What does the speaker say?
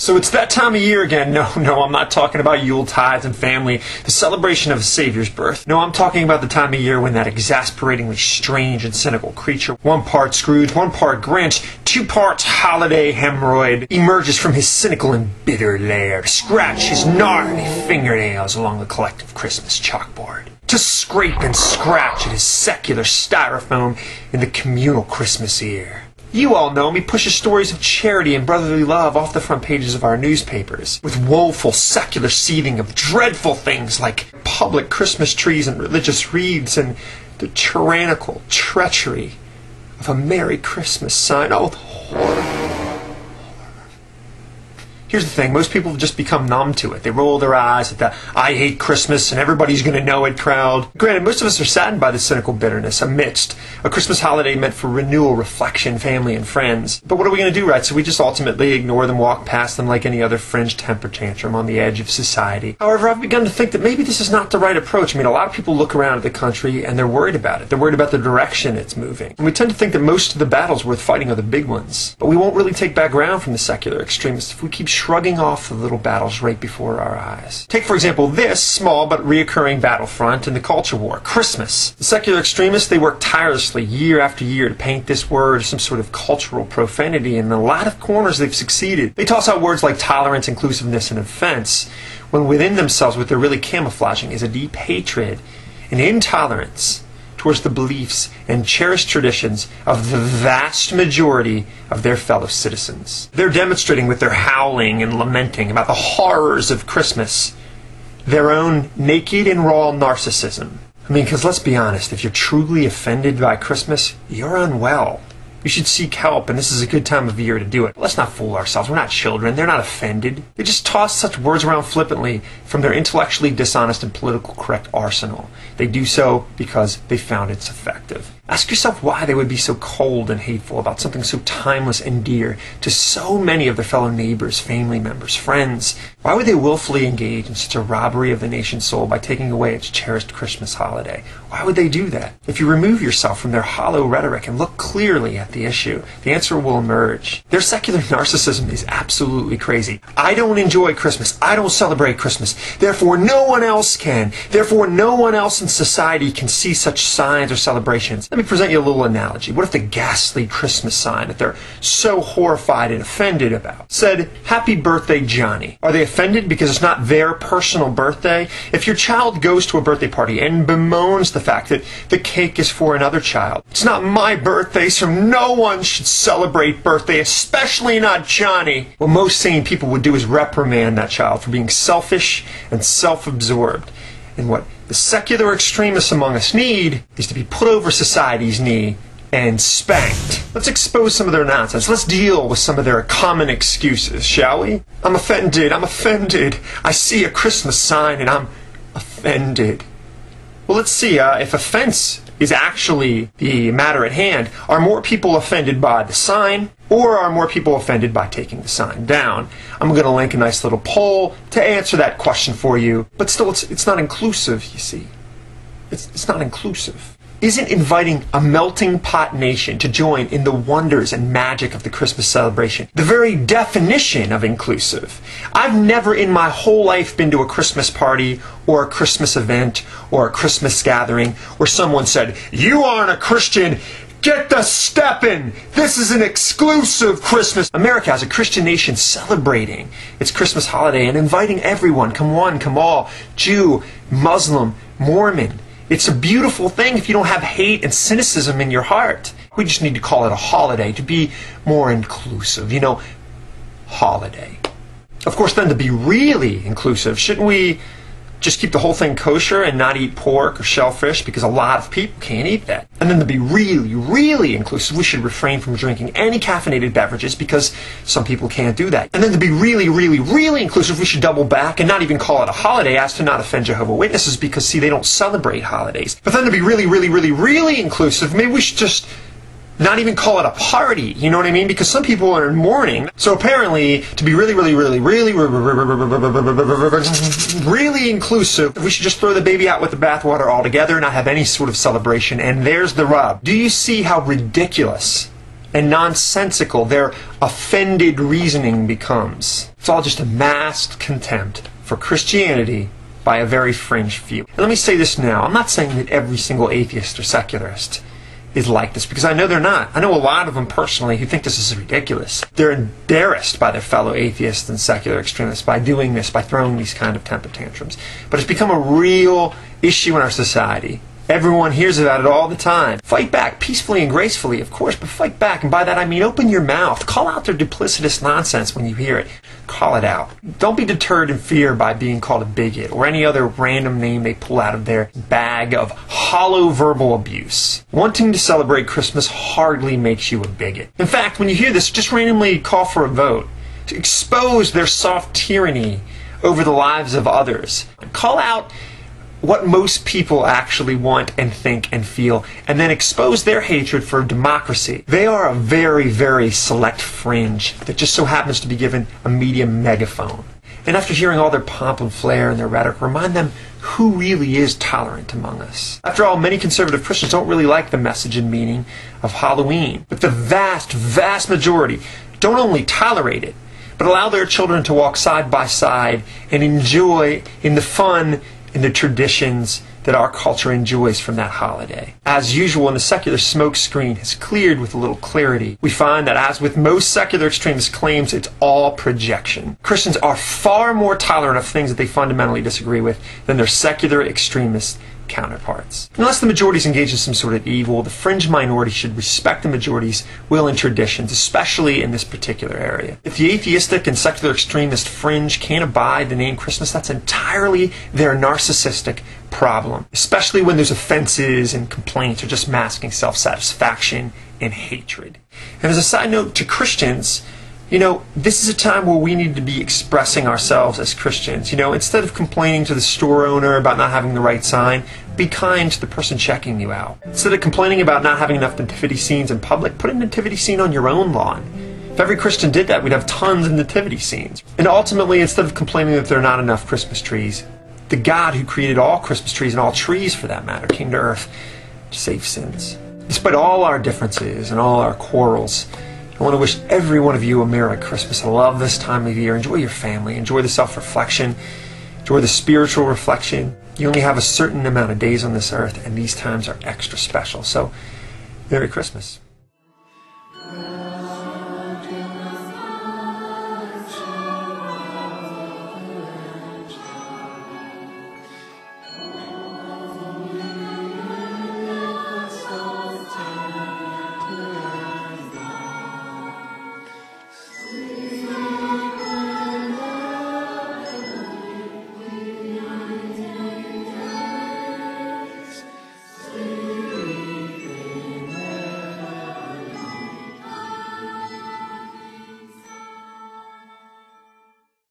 So it's that time of year again. No, I'm not talking about Yuletides and family, the celebration of a Savior's birth. No, I'm talking about the time of year when that exasperatingly strange and cynical creature, one part Scrooge, one part Grinch, two parts holiday hemorrhoid, emerges from his cynical and bitter lair to scratch his gnarly fingernails along the collective Christmas chalkboard, to scrape and scratch at his secular styrofoam in the communal Christmas ear. You all know him. He pushes stories of charity and brotherly love off the front pages of our newspapers, with woeful secular seething of dreadful things like public Christmas trees and religious wreaths and the tyrannical treachery of a Merry Christmas sign. Oh, the horror. Here's the thing, most people have just become numb to it. They roll their eyes at the "I hate Christmas and everybody's going to know it" crowd. Granted, most of us are saddened by this cynical bitterness amidst a Christmas holiday meant for renewal, reflection, family, and friends. But what are we going to do, right? So we just ultimately ignore them, walk past them like any other fringe temper tantrum on the edge of society. However, I've begun to think that maybe this is not the right approach. I mean, a lot of people look around at the country and they're worried about it. They're worried about the direction it's moving. And we tend to think that most of the battles worth fighting are the big ones. But we won't really take back ground from the secular extremists if we keep shrugging off the little battles right before our eyes. Take, for example, this small but reoccurring battlefront in the culture war, Christmas. The secular extremists, they work tirelessly year after year to paint this word as some sort of cultural profanity, and in a lot of corners they've succeeded. They toss out words like tolerance, inclusiveness, and offense, when within themselves what they're really camouflaging is a deep hatred and intolerance towards the beliefs and cherished traditions of the vast majority of their fellow citizens. They're demonstrating with their howling and lamenting about the horrors of Christmas their own naked and raw narcissism. I mean, because let's be honest, if you're truly offended by Christmas, you're unwell. You should seek help, and this is a good time of year to do it. Let's not fool ourselves. We're not children. They're not offended. They just toss such words around flippantly from their intellectually dishonest and political correct arsenal. They do so because they found it's effective. Ask yourself why they would be so cold and hateful about something so timeless and dear to so many of their fellow neighbors, family members, friends. Why would they willfully engage in such a robbery of the nation's soul by taking away its cherished Christmas holiday? Why would they do that? If you remove yourself from their hollow rhetoric and look clearly at the issue, the answer will emerge. Their secular narcissism is absolutely crazy. I don't enjoy Christmas. I don't celebrate Christmas. Therefore, no one else can. Therefore, no one else in society can see such signs or celebrations. Let me present you a little analogy. What if the ghastly Christmas sign that they're so horrified and offended about said, "Happy birthday, Johnny"? Are they offended because it's not their personal birthday? If your child goes to a birthday party and bemoans the fact that the cake is for another child, "It's not my birthday, so no one should celebrate birthday, especially not Johnny," what most sane people would do is reprimand that child for being selfish and self-absorbed. And what the secular extremists among us need is to be put over society's knee and spanked. Let's expose some of their nonsense. Let's deal with some of their common excuses, shall we? I'm offended. I'm offended. I see a Christmas sign and I'm offended. Well, let's see if offense is actually the matter at hand. Are more people offended by the sign, or are more people offended by taking the sign down? I'm going to link a nice little poll to answer that question for you, but still it's not inclusive, you see. It's not inclusive. Isn't inviting a melting pot nation to join in the wonders and magic of the Christmas celebration the very definition of inclusive? I've never in my whole life been to a Christmas party or a Christmas event or a Christmas gathering where someone said, "You aren't a Christian. Get the steppin'! This is an exclusive Christmas." America as a Christian nation celebrating its Christmas holiday and inviting everyone, come one, come all, Jew, Muslim, Mormon. It's a beautiful thing if you don't have hate and cynicism in your heart. We just need to call it a holiday to be more inclusive. You know, holiday. Of course, then to be really inclusive, shouldn't we just keep the whole thing kosher and not eat pork or shellfish, because a lot of people can't eat that? And then to be really, really inclusive, we should refrain from drinking any caffeinated beverages because some people can't do that. And then to be really, really, really inclusive, we should double back and not even call it a holiday as to not offend Jehovah's Witnesses because, see, they don't celebrate holidays. But then to be really, really, really, really inclusive, maybe we should just not even call it a party, you know what I mean? Because some people are in mourning. So apparently, to be really, really, really, really, really inclusive, we should just throw the baby out with the bathwater altogether and not have any sort of celebration. And there's the rub. Do you see how ridiculous and nonsensical their offended reasoning becomes. It's all just a masked contempt for Christianity by a very fringe few. And let me say this now, I'm not saying that every single atheist or secularist is like this, because I know they're not. I know a lot of them personally who think this is ridiculous. They're embarrassed by their fellow atheists and secular extremists by doing this, by throwing these kind of temper tantrums. But it's become a real issue in our society. Everyone hears about it all the time. Fight back, peacefully and gracefully, of course, but fight back. And by that I mean open your mouth. Call out their duplicitous nonsense when you hear it. Call it out. Don't be deterred in fear by being called a bigot or any other random name they pull out of their bag of hollow verbal abuse. Wanting to celebrate Christmas hardly makes you a bigot. In fact, when you hear this, just randomly call for a vote to expose their soft tyranny over the lives of others. Call out what most people actually want and think and feel, and then expose their hatred for democracy. They are a very, very select fringe that just so happens to be given a media megaphone. And after hearing all their pomp and flair and their rhetoric, remind them who really is tolerant among us. After all, many conservative Christians don't really like the message and meaning of Halloween, but the vast, vast majority don't only tolerate it, but allow their children to walk side by side and enjoy in the fun and the traditions that our culture enjoys from that holiday. As usual, when the secular smoke screen has cleared with a little clarity, we find that, as with most secular extremist claims, it's all projection. Christians are far more tolerant of things that they fundamentally disagree with than their secular extremist counterparts. Unless the majority is engaged in some sort of evil, the fringe minority should respect the majority's will and traditions, especially in this particular area. If the atheistic and secular extremist fringe can't abide the name Christmas, that's entirely their narcissistic problem, especially when there's offenses and complaints or just masking self-satisfaction and hatred. And as a side note to Christians, this is a time where we need to be expressing ourselves as Christians. Instead of complaining to the store owner about not having the right sign, be kind to the person checking you out. Instead of complaining about not having enough nativity scenes in public, put a nativity scene on your own lawn. If every Christian did that, we'd have tons of nativity scenes. And ultimately, instead of complaining that there are not enough Christmas trees, the God who created all Christmas trees and all trees for that matter came to earth to save sins. Despite all our differences and all our quarrels, I want to wish every one of you a Merry Christmas. I love this time of year. Enjoy your family. Enjoy the self-reflection. Enjoy the spiritual reflection. You only have a certain amount of days on this earth, and these times are extra special. So, Merry Christmas.